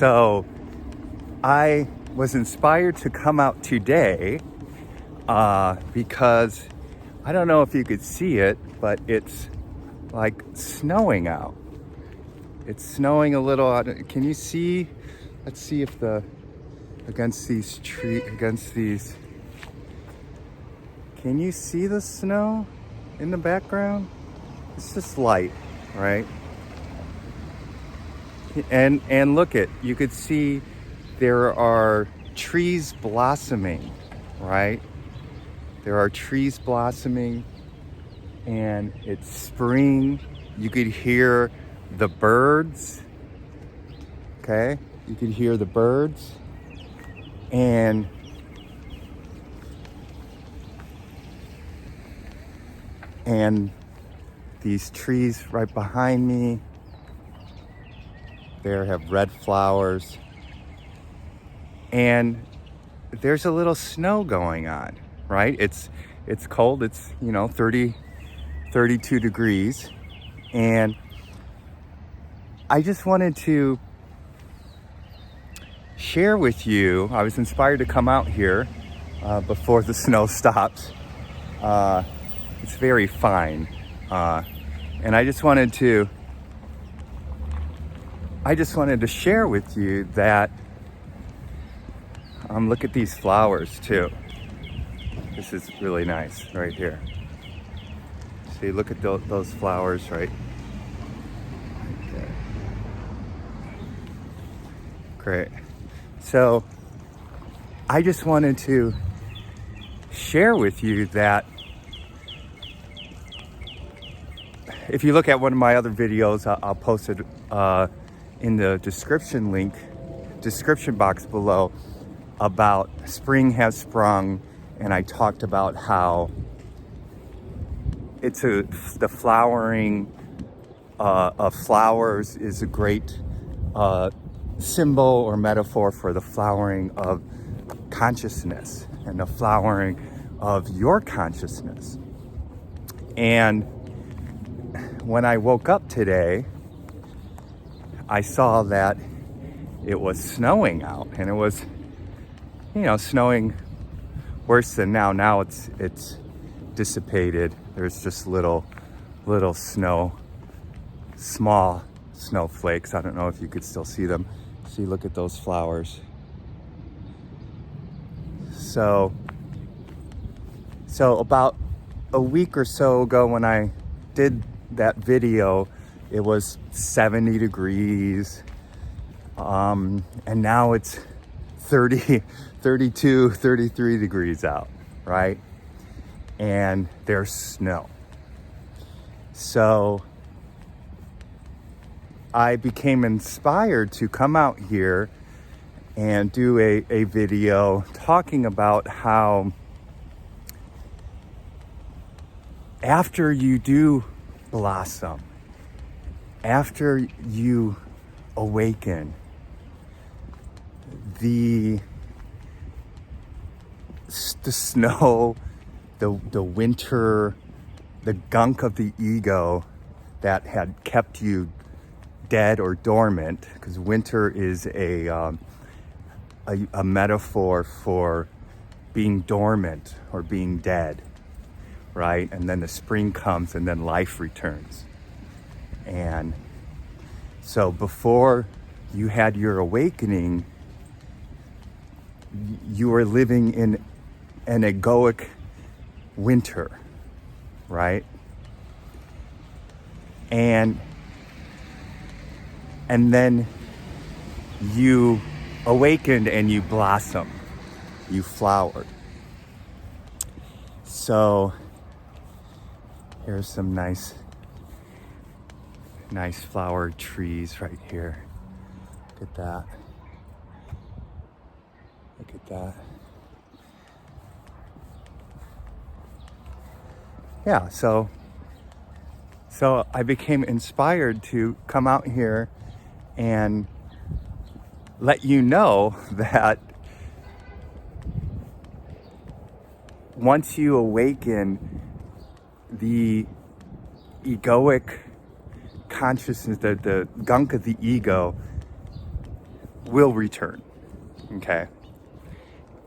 So I was inspired to come out today because I don't know if you could see it, but it's like snowing out. It's snowing a little. Can you see? Let's see if against these. Can you see the snow in the background? It's just light, right? And look you could see there are trees blossoming, right? There are trees blossoming, and it's spring. You could hear the birds, okay? You could hear the birds, and these trees right behind me, there have red flowers, and there's a little snow going on, right? It's cold. It's 32 degrees, and I just wanted to share with you. I was inspired to come out here before the snow stops. It's very fine, and I just wanted to share with you that look at these flowers too. This is really nice right here. See, look at those flowers right there. Great. So I just wanted to share with you that if you look at one of my other videos, I'll post it in the description box below, about Spring Has Sprung, and I talked about how the flowering of flowers is a great symbol or metaphor for the flowering of consciousness and the flowering of your consciousness. And when I woke up today, I saw that it was snowing out, and it was, snowing worse than now. Now it's dissipated. There's just little snow, small snowflakes. I don't know if you could still see them. See, look at those flowers. So about a week or so ago, when I did that video, it was 70 degrees, and now it's 30, 32, 33 degrees out, right? And there's snow. So I became inspired to come out here and do a video talking about how after you do blossom, after you awaken, the snow, the winter, the gunk of the ego that had kept you dead or dormant, because winter is a metaphor for being dormant or being dead, right? And then the spring comes, and then life returns. And so before you had your awakening, you were living in an egoic winter, right? And then you awakened and you blossomed, you flowered. So here's some nice flower trees right here. Look at that. Look at that. Yeah, so I became inspired to come out here and let you know that once you awaken the egoic consciousness, the gunk of the ego, will return, okay?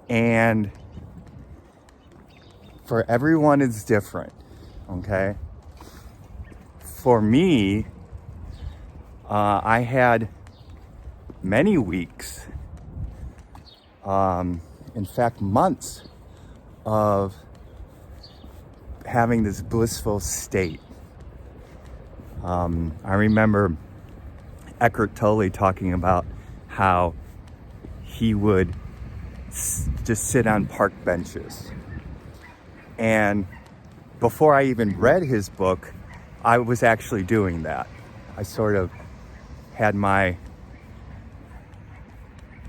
And for everyone, it's different, okay? For me, I had many weeks, in fact, months of having this blissful state. I remember Eckhart Tolle talking about how he would just sit on park benches. And before I even read his book, I was actually doing that. I sort of had my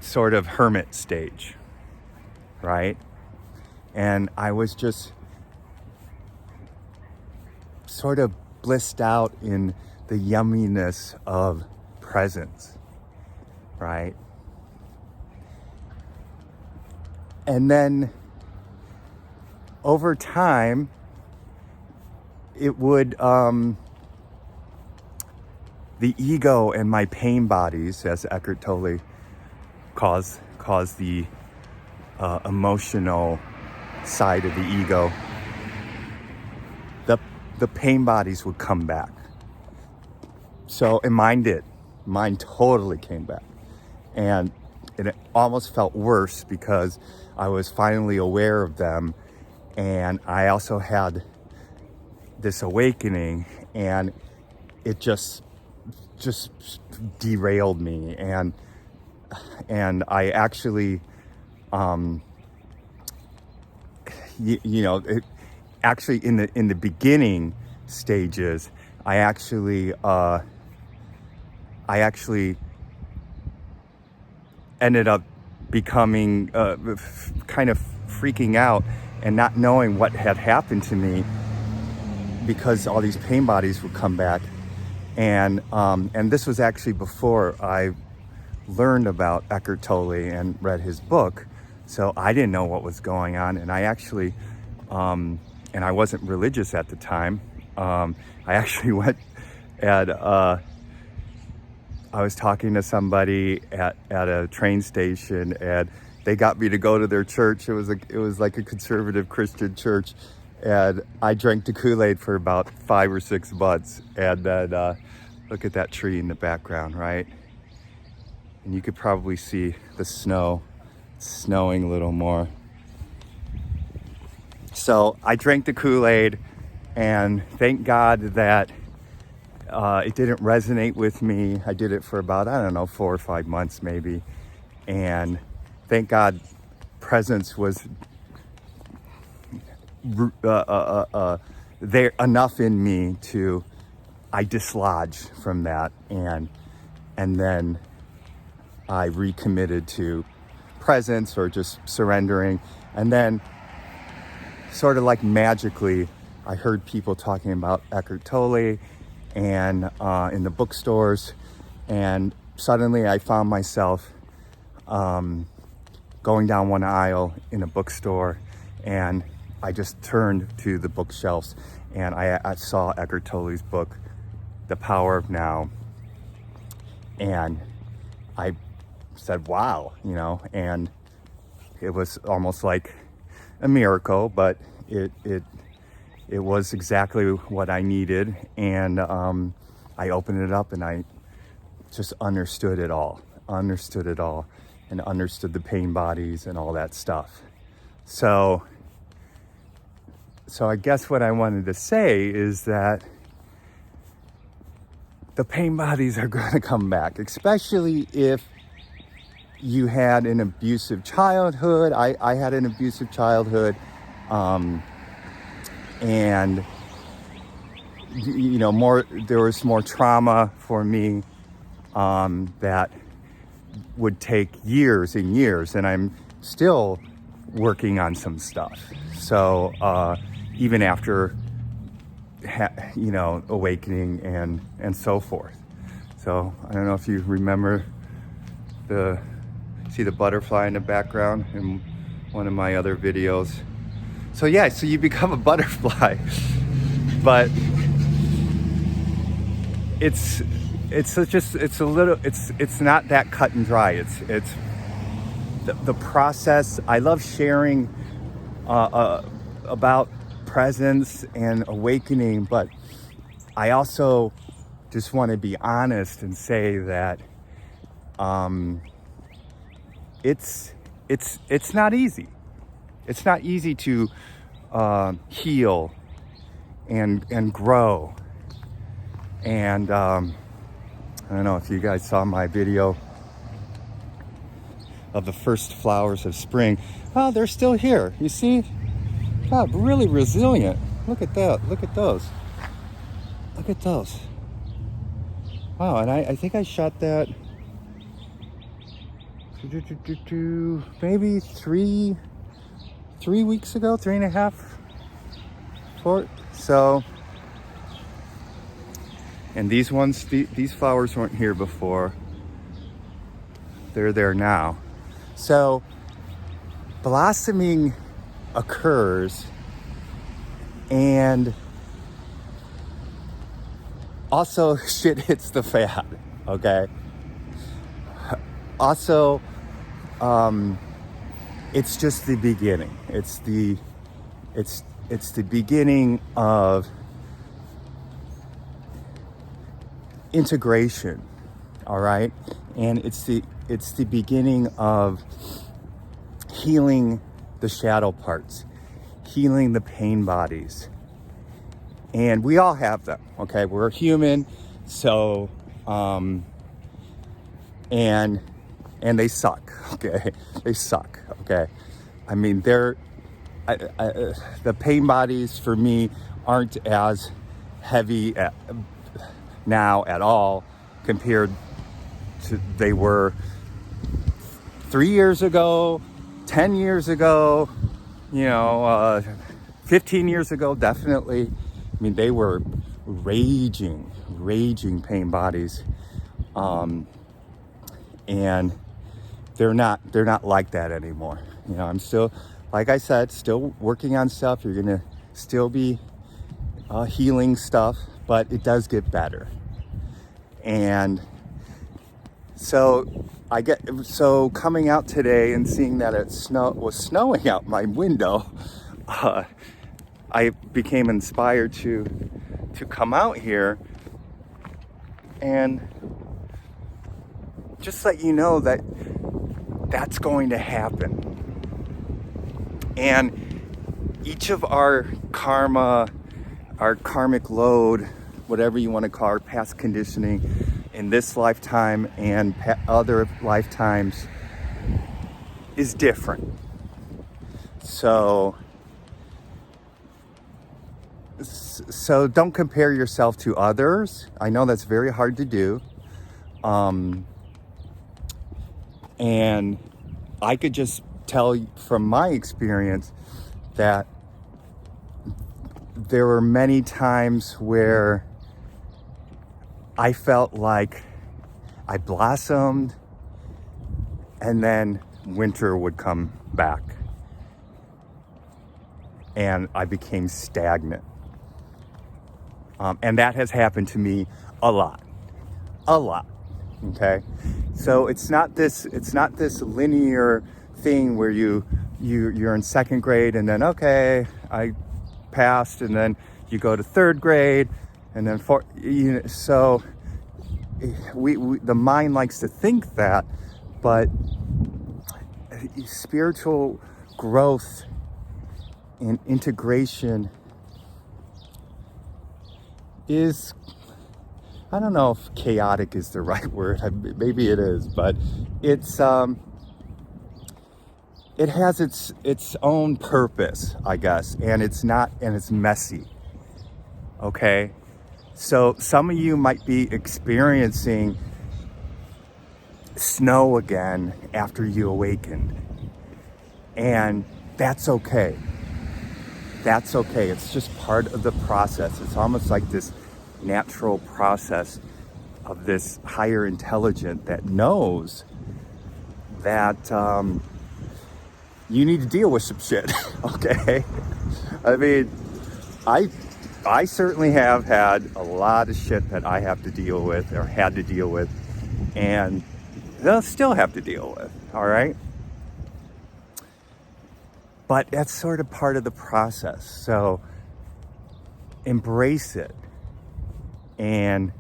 sort of hermit stage, right? And I was just sort of blissed out in the yumminess of presence, right? And then over time, it would, the ego and my pain bodies, as Eckhart Tolle cause the emotional side of the ego, the pain bodies would come back. So, and mine did. Mine totally came back. And it almost felt worse because I was finally aware of them. And I also had this awakening, and it just derailed me. And I actually, actually in the beginning stages, I actually ended up becoming kind of freaking out and not knowing what had happened to me, because all these pain bodies would come back. And this was actually before I learned about Eckhart Tolle and read his book. So I didn't know what was going on. And I actually, and I wasn't religious at the time. I actually went and I was talking to somebody at a train station, and they got me to go to their church. It was like a conservative Christian church. And I drank the Kool-Aid for about 5 or 6 months. And then look at that tree in the background, right? And you could probably see the snow. It's snowing a little more. So I drank the Kool-Aid, and thank God that it didn't resonate with me. I did it for about, 4 or 5 months maybe. And thank God presence was there enough in me to, I dislodged from that, and then I recommitted to presence, or just surrendering. And then sort of like magically, I heard people talking about Eckhart Tolle and in the bookstores, and suddenly I found myself going down one aisle in a bookstore, and I just turned to the bookshelves, and I saw Eckhart Tolle's book, The Power of Now, and I said, wow, and it was almost like a miracle, but it was exactly what I needed. And I opened it up, and I just understood it all, and understood the pain bodies and all that stuff. So I guess what I wanted to say is that the pain bodies are going to come back, especially if you had an abusive childhood. I had an abusive childhood, and there was more trauma for me that would take years and years, and I'm still working on some stuff. So even after awakening and so forth. So I don't know if you remember see the butterfly in the background in one of my other videos. So yeah, so you become a butterfly, but it's it's not that cut and dry. It's the process. I love sharing about presence and awakening, but I also just want to be honest and say that it's not easy. It's not easy to heal and grow. And I don't know if you guys saw my video of the first flowers of spring. Oh, they're still here. You see? God, really resilient. Look at that. Look at those. Look at those. Wow, and I think I shot that maybe three weeks ago, 3.5, 4. So, and these ones, these flowers weren't here before. They're there now. So, blossoming occurs, and also shit hits the fan, okay? Also, it's just the beginning. It's the beginning of integration, all right? And it's the beginning of healing the shadow parts, healing the pain bodies. And we all have them, okay? We're human, so and they suck, okay? They suck, okay? I mean, the pain bodies for me aren't as heavy now at all compared to they were 3 years ago, 10 years ago, 15 years ago, definitely. I mean, they were raging pain bodies. And they're not like that anymore. I'm still, like I said, still working on stuff. You're gonna still be healing stuff, but it does get better. And so coming out today and seeing that it was snowing out my window, I became inspired to come out here and just let you know that that's going to happen. And each of our karma, our karmic load, whatever you want to call it, past conditioning in this lifetime and other lifetimes is different. So don't compare yourself to others. I know that's very hard to do. And I could just tell you from my experience that there were many times where I felt like I blossomed and then winter would come back and I became stagnant. And that has happened to me a lot. Okay, so it's not this linear thing where you're in second grade and then okay, I passed, and then you go to third grade and then so the mind likes to think that, but spiritual growth and integration is, I don't know if chaotic is the right word. Maybe it is, but it has its own purpose, I guess, and it's messy. Okay, so some of you might be experiencing snow again after you awakened, and that's okay. That's okay. It's just part of the process. It's almost like this natural process of this higher intelligence that knows that you need to deal with some shit. Okay, I mean, I certainly have had a lot of shit that I have to deal with or had to deal with, and they'll still have to deal with, all right? But that's sort of part of the process. So embrace it. And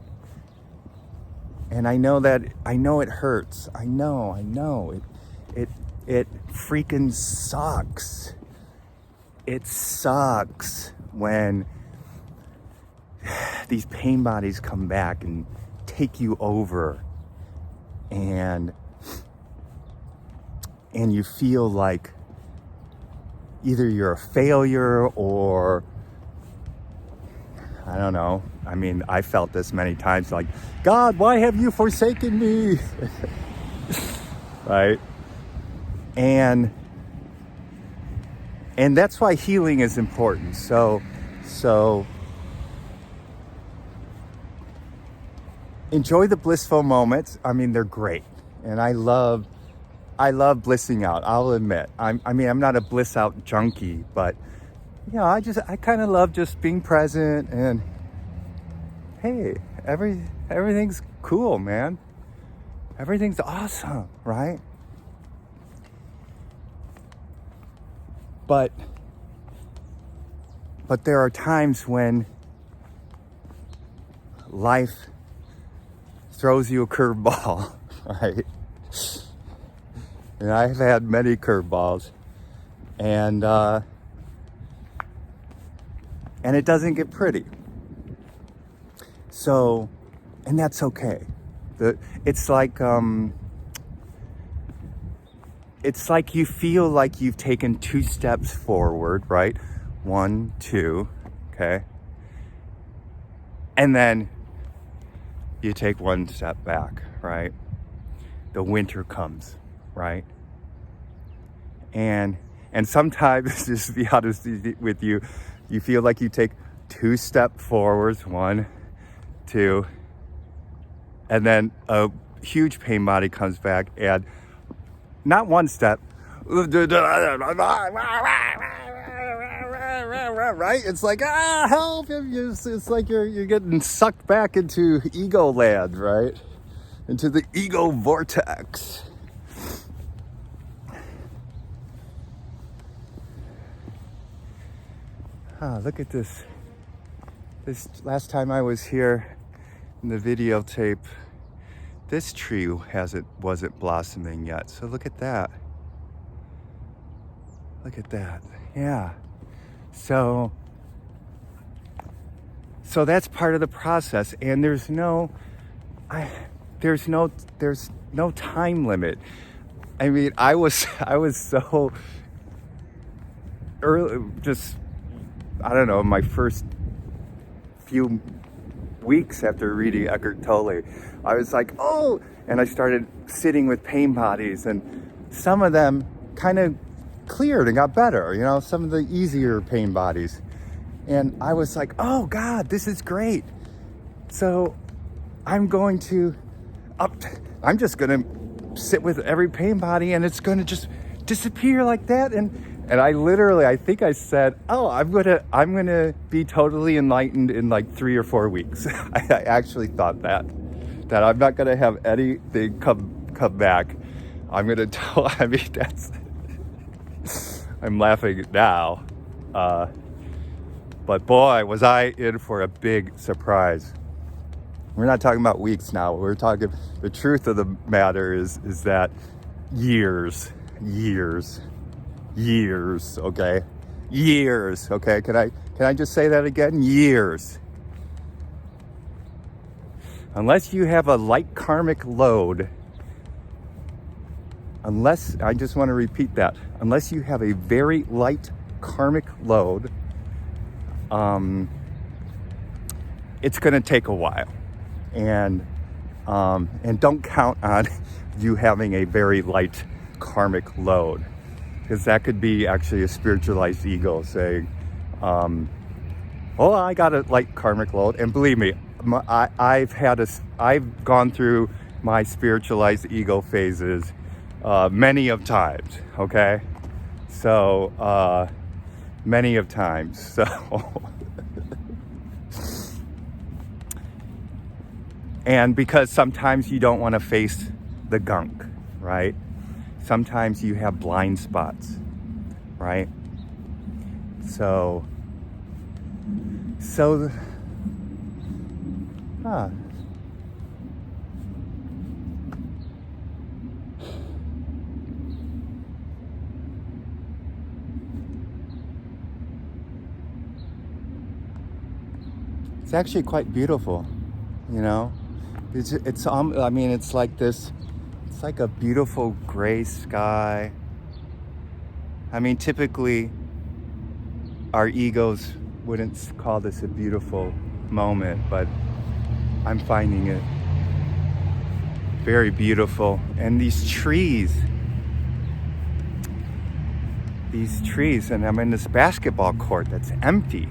I know it hurts. I know. It freaking sucks. It sucks when these pain bodies come back and take you over, and you feel like either you're a failure or, I don't know. I mean, I felt this many times, like, God, why have you forsaken me? Right? And that's why healing is important. So enjoy the blissful moments. I mean, they're great. And I love blissing out. I'll admit. I'm not a bliss out junkie, but you know, I kind of love just being present and hey, everything's cool, man. Everything's awesome, right? But there are times when life throws you a curveball, right? And I've had many curveballs, and it doesn't get pretty. So, and that's okay. It's like you feel like you've taken 2 steps forward, right? 1, 2, okay? And then you take 1 step back, right? The winter comes, right? And sometimes, just to be honest with you, you feel like you take 2 steps forwards, 1, 2, and then a huge pain body comes back, and not 1 step, right? It's like, help! It's like you're getting sucked back into ego land, right? Into the ego vortex. Look at this. This last time I was here in the videotape, this tree wasn't blossoming yet. So look at that. Look at that. Yeah. So that's part of the process, and there's no time limit. I mean, I was so early, just, I don't know, my first few weeks after reading Eckhart Tolle, I was like, oh, and I started sitting with pain bodies, and some of them kind of cleared and got better, you know, some of the easier pain bodies. And I was like, oh God, this is great. So I'm just going to sit with every pain body, and it's going to just disappear like that. And I think I said, oh, I'm gonna be totally enlightened in like 3 or 4 weeks. I actually thought that I'm not gonna have anything come back. I'm laughing now, but boy, was I in for a big surprise. We're not talking about weeks now. We're talking, the truth of the matter is that years, okay? Years, okay? Can I just say that again? Years. Unless you have a light karmic load, I just want to repeat that, unless you have a very light karmic load, it's going to take a while. And don't count on you having a very light karmic load, because that could be actually a spiritualized ego saying, oh, I got a light karmic load. And believe me, I've gone through my spiritualized ego phases many of times, okay? So many of times. So And because sometimes you don't want to face the gunk, right? Sometimes you have blind spots, right? So, huh. It's actually quite beautiful, you know? I mean, it's like this, it's like a beautiful gray sky. I mean, typically our egos wouldn't call this a beautiful moment, but I'm finding it very beautiful. And these trees, and I'm in this basketball court that's empty.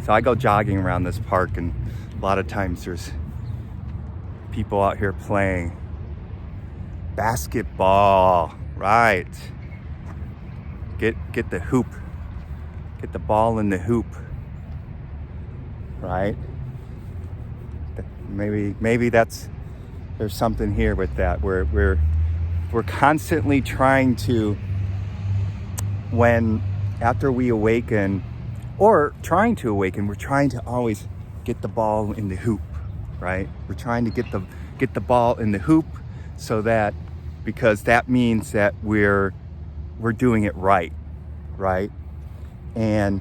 So I go jogging around this park, and a lot of times there's people out here playing basketball, right? Get the hoop, get the ball in the hoop, right? Maybe there's something here with that. We're constantly trying to, after we awaken, or trying to awaken, we're trying to always get the ball in the hoop, right? We're trying to get the ball in the hoop, so that, because that means that we're doing it right? And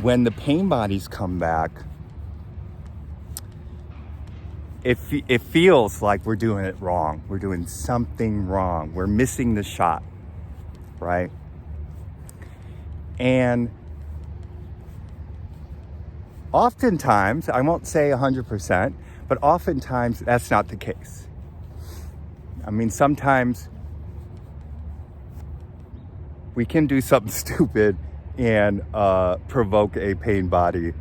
when the pain bodies come back, it feels like we're doing it wrong. We're doing something wrong. We're missing the shot, right? And oftentimes, I won't say 100%, but oftentimes that's not the case. I mean, sometimes we can do something stupid and provoke a pain body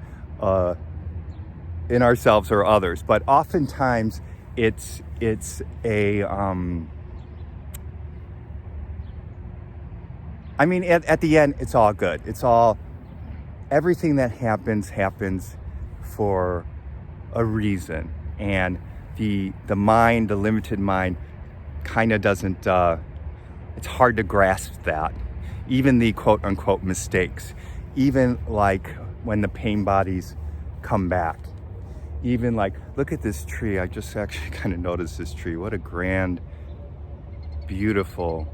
in ourselves or others. But oftentimes it's a, I mean, at the end, it's all good. Everything that happens for a reason. And the mind, the limited mind, kind of doesn't, it's hard to grasp that. Even the quote unquote mistakes, even like when the pain bodies come back, even like, look at this tree. I just actually kind of noticed this tree. What a grand, beautiful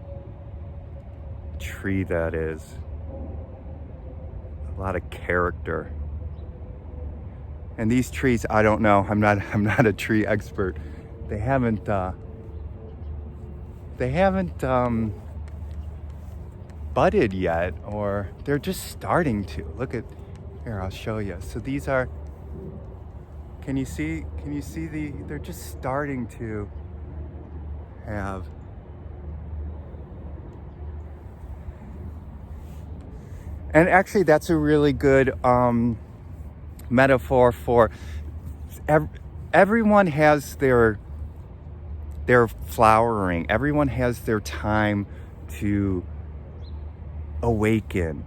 tree that is. A lot of character. And these trees, I don't know. I'm not a tree expert. They haven't budded yet, or they're just starting to. Look at here, I'll show you. So these are, can you see they're just starting to have, and actually that's a really good metaphor for everyone has their flowering. Everyone has their time to awaken,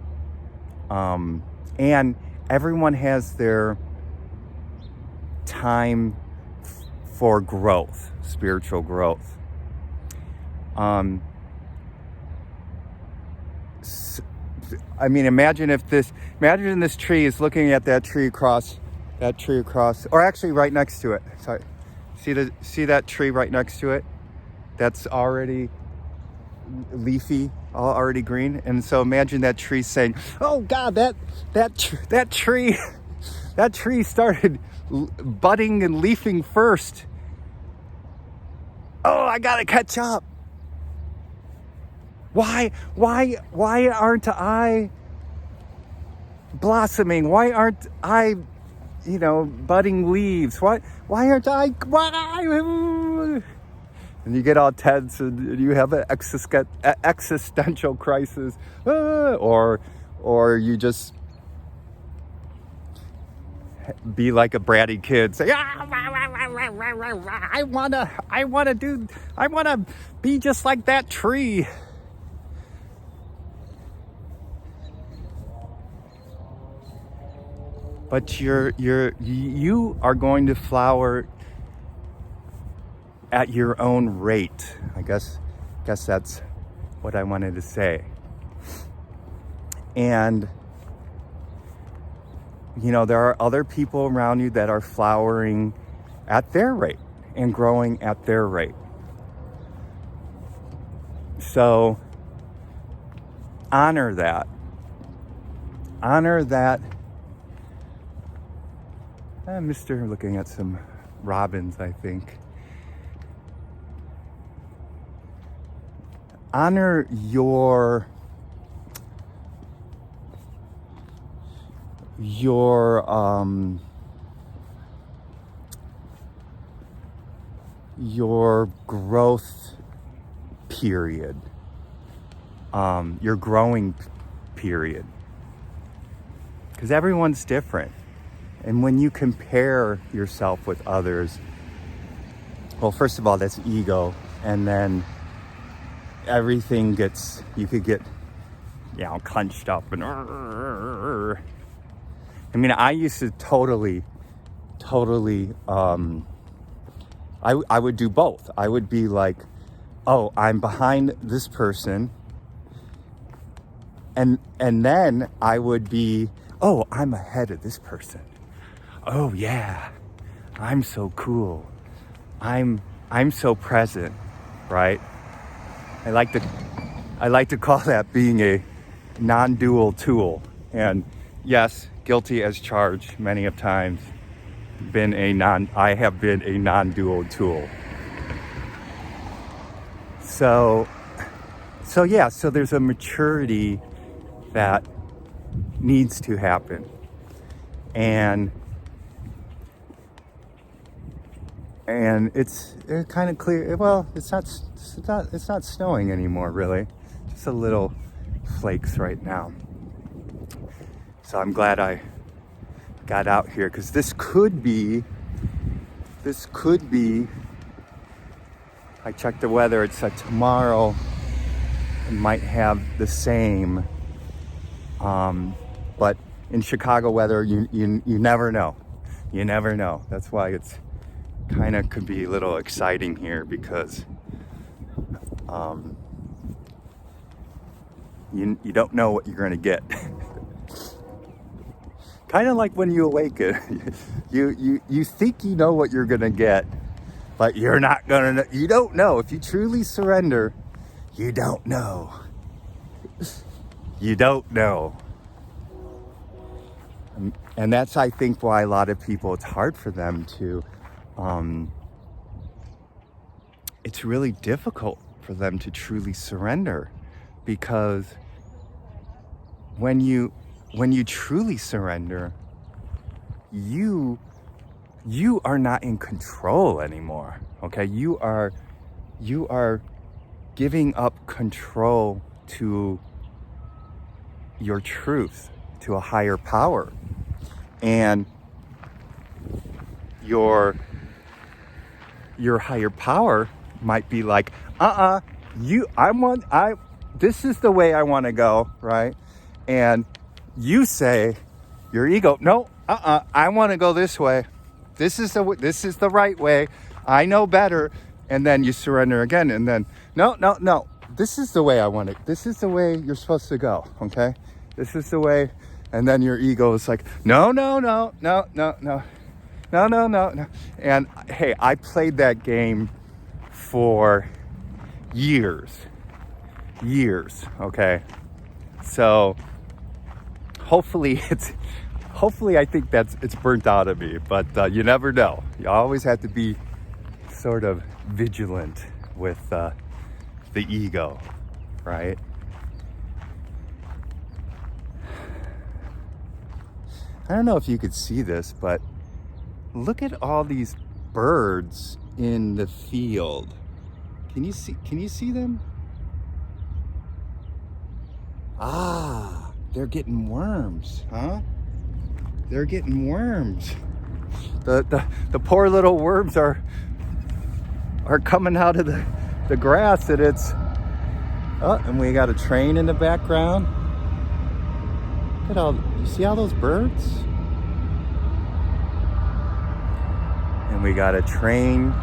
and everyone has their time for growth, spiritual growth. I mean, imagine this tree is looking at that tree across, or actually right next to it. Sorry, see that tree right next to it? That's already leafy, already green. And so imagine that tree saying, "Oh God, that tree started budding and leafing first. Oh, I gotta catch up. Why aren't I blossoming? Why aren't I, budding leaves? Why aren't I? Why?" And you get all tense, and you have an existential crisis, or you just be like a bratty kid, say, I wanna be just like that tree. But you are going to flower at your own rate. I guess that's what I wanted to say. And there are other people around you that are flowering at their rate and growing at their rate. So honor that. Mr. looking at some robins, I think. Honor your growth period, your growing period, because everyone's different. And when you compare yourself with others, well, first of all, that's ego, and then everything you could get clenched up and I used to totally I would do both. I would be like, oh, I'm behind this person, and then I would be, oh, I'm ahead of this person. Oh yeah, I'm so cool. I'm so present, right? I like to call that being a non-dual tool. And yes, guilty as charged many of times. I have been a non-dual tool. So there's a maturity that needs to happen. And it's kind of clear. Well, it's not snowing anymore, really. Just a little flakes right now. So I'm glad I got out here, because this could be, I checked the weather, it said tomorrow it might have the same, but in Chicago weather, you never know. You never know. That's why it's kind of could be a little exciting here, because you don't know what you're going to get. Kind of like when you awaken, you think you know what you're gonna get, but you're not gonna know. You don't know. If you truly surrender, you don't know. You don't know. And that's, I think, why a lot of people, it's hard for them to, it's really difficult for them to truly surrender, because when you truly surrender, you are not in control anymore. Okay, you are giving up control to your truth, to a higher power, and your higher power might be like, this is the way I want to go, right? And you say, your ego, no, I want to go this way. This is the right way. I know better. And then you surrender again. And then, no. This is the way I want it. This is the way you're supposed to go. Okay. This is the way. And then your ego is like, no. And hey, I played that game for years. Okay. So hopefully I think it's burnt out of me, but you never know. You always have to be sort of vigilant with the ego, right? I don't know if you could see this, but look at all these birds in the field. Can you see them? They're getting worms, huh? They're getting worms. The poor little worms are coming out of the grass, and and we got a train in the background. Look at you see all those birds? And we got a train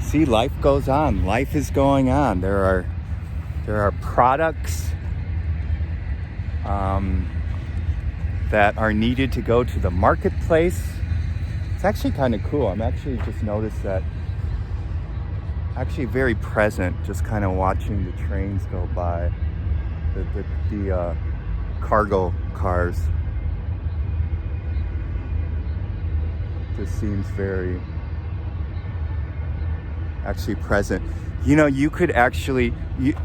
See, life goes on. Life is going on. There are products that are needed to go to the marketplace. It's actually kind of cool. I'm actually just noticed that. Actually, very present. Just kind of watching the trains go by, the cargo cars. Just seems very actually present. You know, you could actually,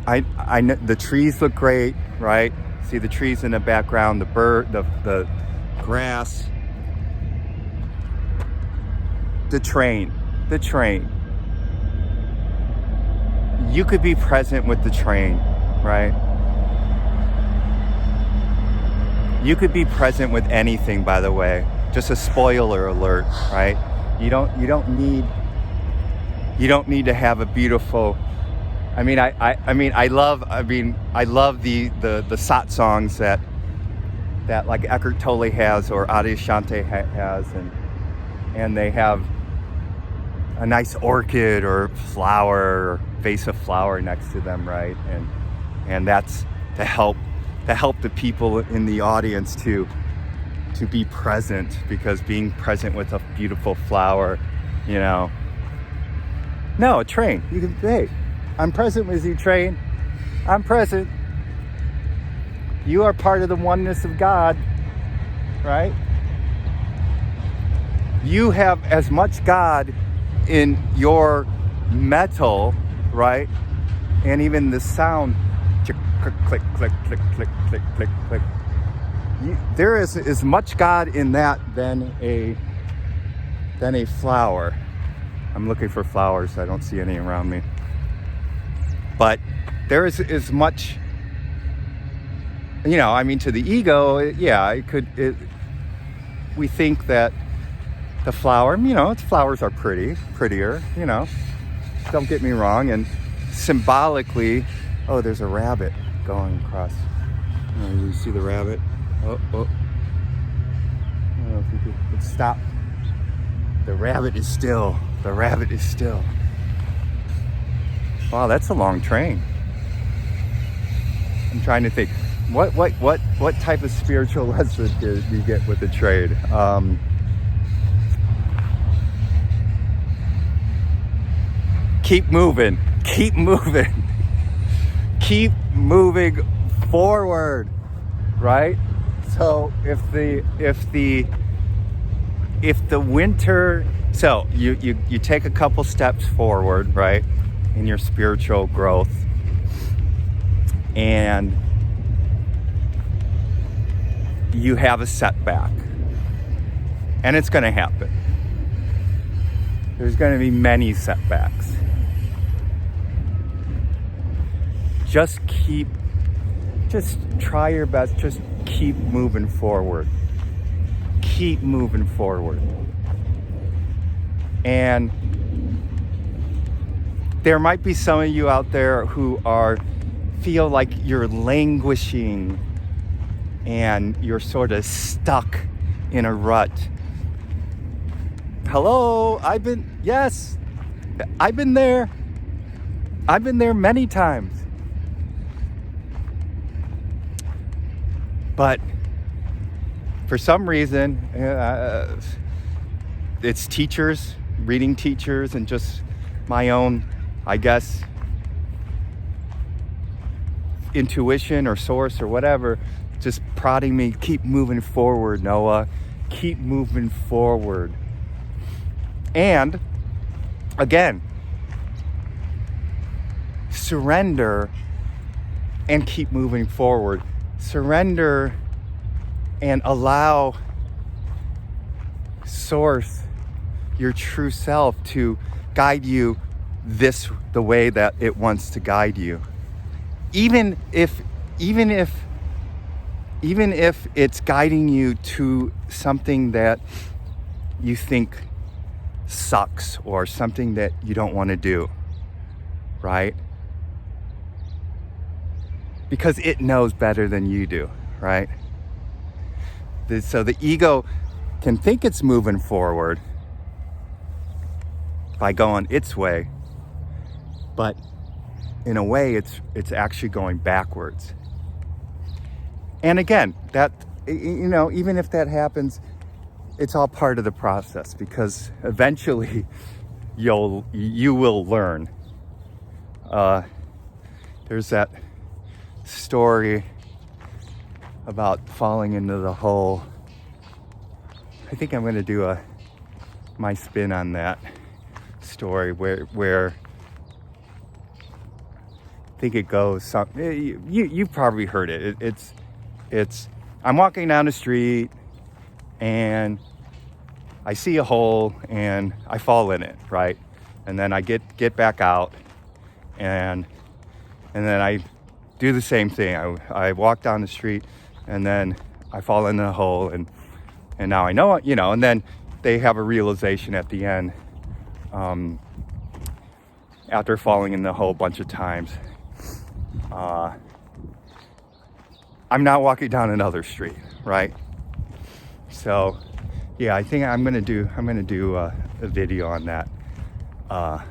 I know the trees look great, right? See the trees in the background, the bird, the grass, the train. You could be present with the train, right? You could be present with anything, by the way. Just a spoiler alert, right? You don't need to have a beautiful. I love the satsangs that like Eckhart Tolle has or Adyashanti has, and they have a nice orchid or flower or vase of flower next to them, right? And that's to help the people in the audience to be present, because being present with a beautiful flower, you know. No, a train. You can, hey, I'm present with you, train. I'm present. You are part of the oneness of God, right? You have as much God in your metal, right? And even the sound, click, click, click, click, click, click, click, click. There is as much God in that than a flower. I'm looking for flowers. I don't see any around me. But there is as much, you know, I mean, to the ego, yeah, we think that the flower, you know, flowers are prettier, you know, don't get me wrong. And symbolically, oh, there's a rabbit going across. Oh, you see the rabbit? Oh. I don't know if you could stop. The rabbit is still. Wow, that's a long train. I'm trying to think. What type of spiritual lesson do you get with the train? Keep moving forward, right? So if the winter, so you take a couple steps forward, right, in your spiritual growth, and you have a setback, and it's going to happen. There's going to be many setbacks. Just try your best. Just keep moving forward. And there might be some of you out there who feel like you're languishing and you're sort of stuck in a rut. Hello, I've been there. I've been there many times. But for some reason, it's teachers, reading teachers, and just my own, I guess, intuition or source or whatever, just prodding me, keep moving forward, Noah, keep moving forward. And again, surrender and keep moving forward. Surrender and allow Source, your true self, to guide you the way that it wants to guide you. Even if it's guiding you to something that you think sucks or something that you don't want to do, right? Because it knows better than you do, right? So the ego can think it's moving forward by going its way, But in a way, it's actually going backwards. And again, that, you know, even if that happens, it's all part of the process, because eventually you will learn. There's that story about falling into the hole. I think I'm going to do my spin on that story where I think it goes. You've probably heard it. It's I'm walking down the street and I see a hole and I fall in it, right? And then I get back out and then I do the same thing. I walk down the street and then I fall in the hole and now I know it, you know, and then they have a realization at the end, after falling in the hole a bunch of times. I'm not walking down another street, right? So yeah, I think I'm gonna do a video on that,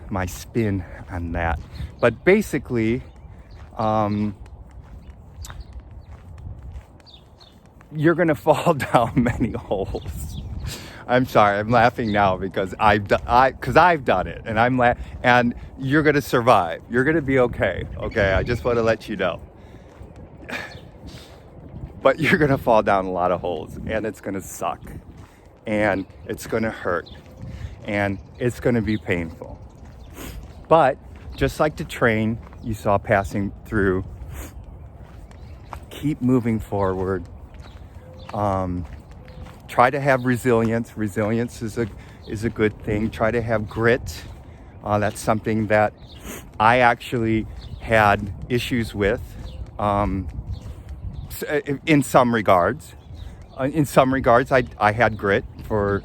my spin on that. But basically, you're gonna fall down many holes. I'm sorry, I'm laughing now because I've done it, and and you're gonna survive. You're gonna be okay. Okay, I just want to let you know. But you're gonna fall down a lot of holes, and it's gonna suck, and it's gonna hurt, and it's gonna be painful. But just like the train you saw passing through, keep moving forward. Try to have resilience. Resilience is a good thing. Try to have grit. That's something that I actually had issues with, in some regards. In some regards, I had grit for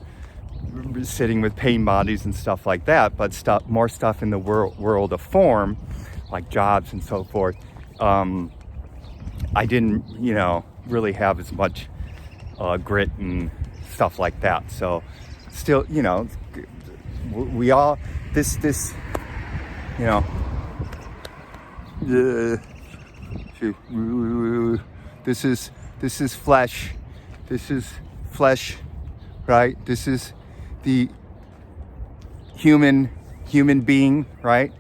sitting with pain bodies and stuff like that, but more stuff in the world of form, like jobs and so forth, I didn't, really have as much grit and stuff like that. So still, we all, this, this is flesh. This is flesh, right? This is the human being, right?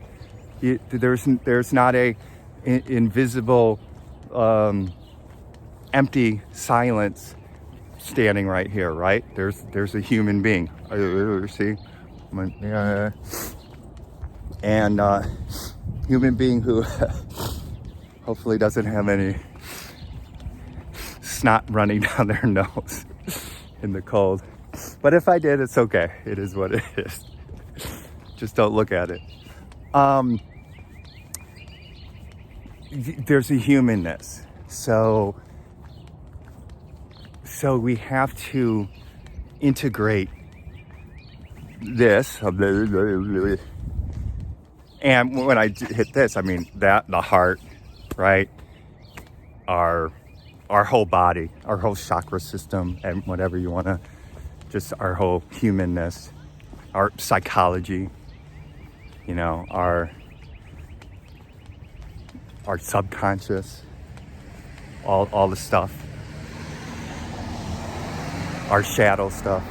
There's not a invisible, empty silence standing right here, right? There's a human being. See, and human being who hopefully doesn't have any snot running down their nose in the cold. But if I did, it's okay. It is what it is. Just don't look at it. There's a humanness. So we have to integrate this. And when I hit this, I mean that, the heart, right? Our whole body, our whole chakra system, and whatever you want to, just our whole humanness, our psychology, our subconscious, all the stuff, our shadow stuff.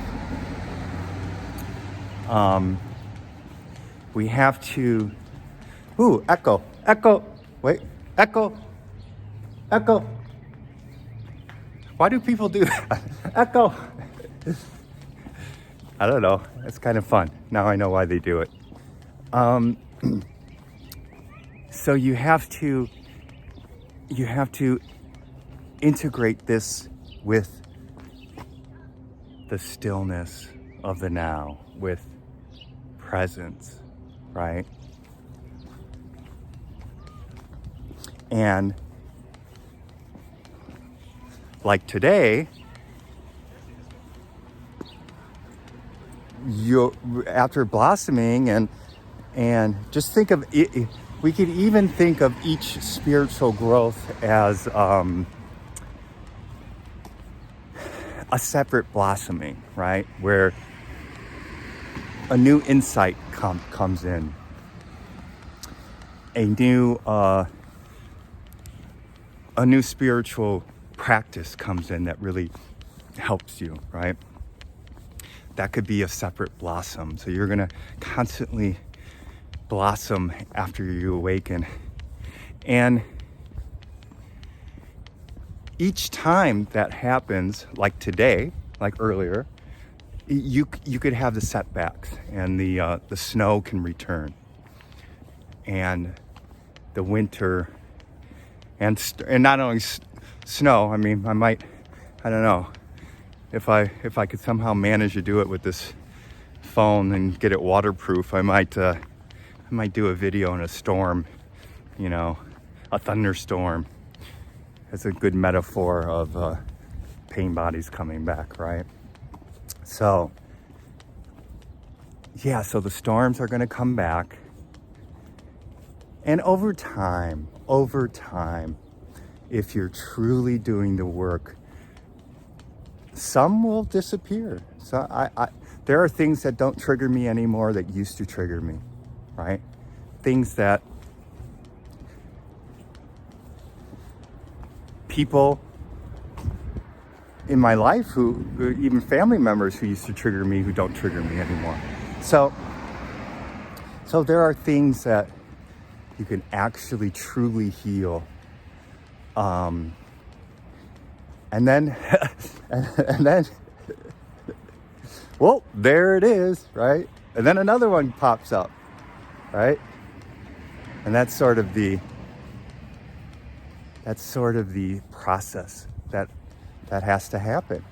We have to, echo, wait, echo. Why do people do that? Echo. I don't know. It's kind of fun. Now I know why they do it. So you have to integrate this with the stillness of the now, with presence, right? And like today, after blossoming and just think of it, we could even think of each spiritual growth as a separate blossoming, right? Where a new insight comes in. a new spiritual practice comes in that really helps you, right? That could be a separate blossom. So you're gonna constantly blossom after you awaken. And each time that happens, like today, like earlier, you could have the setbacks, and the snow can return, and the winter, and not only snow. I mean, I don't know, if I could somehow manage to do it with this phone and get it waterproof, I might do a video in a storm, a thunderstorm. It's a good metaphor of pain bodies coming back, right? So, yeah, so the storms are going to come back. And over time, if you're truly doing the work, some will disappear. So there are things that don't trigger me anymore that used to trigger me, right? Things that people in my life who even family members who used to trigger me, who don't trigger me anymore. So there are things that you can actually truly heal. And then, and then, well, there it is, right? And then another one pops up, right? And that's sort of the process that has to happen.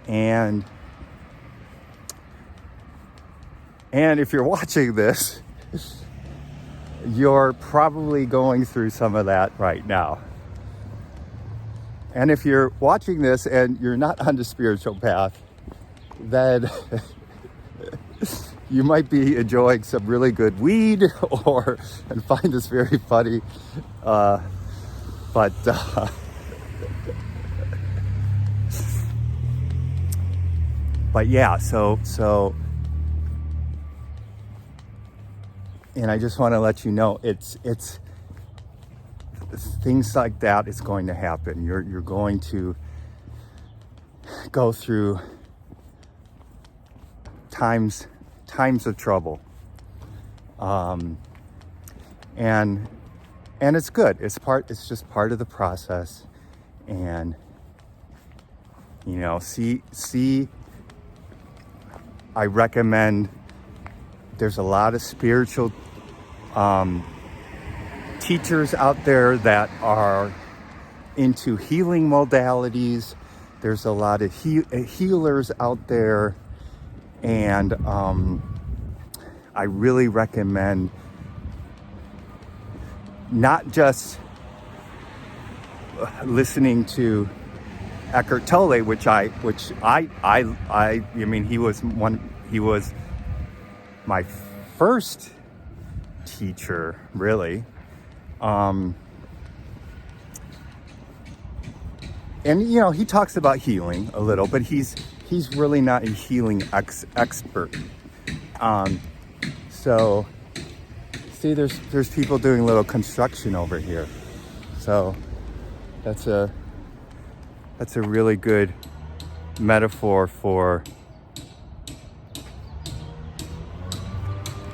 And if you're watching this, you're probably going through some of that right now. And if you're watching this and you're not on the spiritual path, then you might be enjoying some really good weed and find this very funny. But yeah, so and I just want to let you know, it's things like that is going to happen. You're going to go through times of trouble, and it's good. It's just part of the process. And see. I recommend. There's a lot of spiritual teachers out there that are into healing modalities. There's a lot of healers out there, and I really recommend not just listening to Eckhart Tolle, which I mean, he was my first teacher, really. And he talks about healing a little, but he's really not a healing expert. So see, there's people doing little construction over here. So that's a really good metaphor for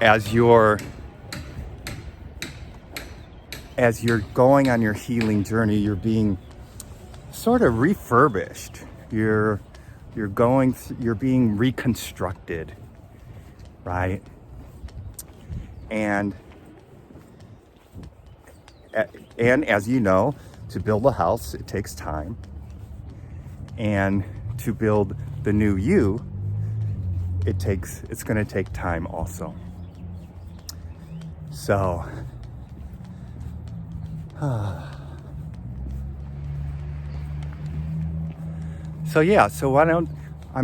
as you're going on your healing journey, you're being sort of refurbished. You're being reconstructed, right? And as you know, to build a house, it takes time. And to build the new you, it's going to take time also. So, I'm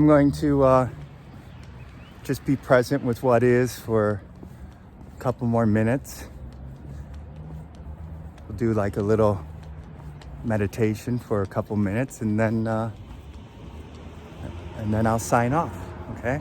going to just be present with what is for a couple more minutes. We'll do like a little meditation for a couple minutes, and then I'll sign off, okay?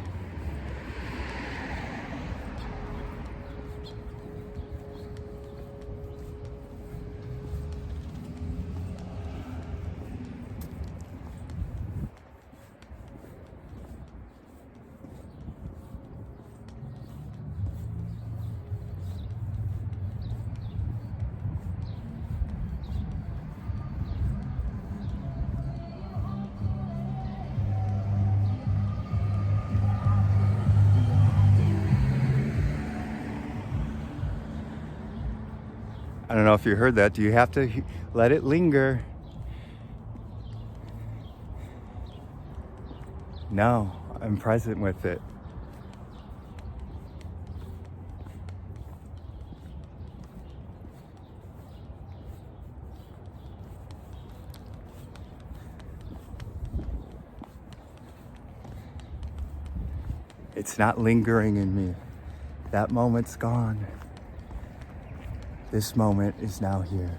I don't know if you heard that. Do you have to let it linger? No, I'm present with it. It's not lingering in me. That moment's gone. This moment is now here.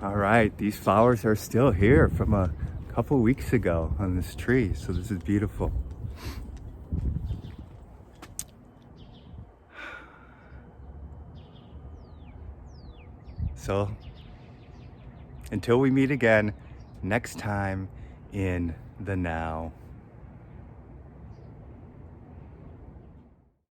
All right, these flowers are still here from a couple weeks ago on this tree, so this is beautiful. So, until we meet again next time in the now.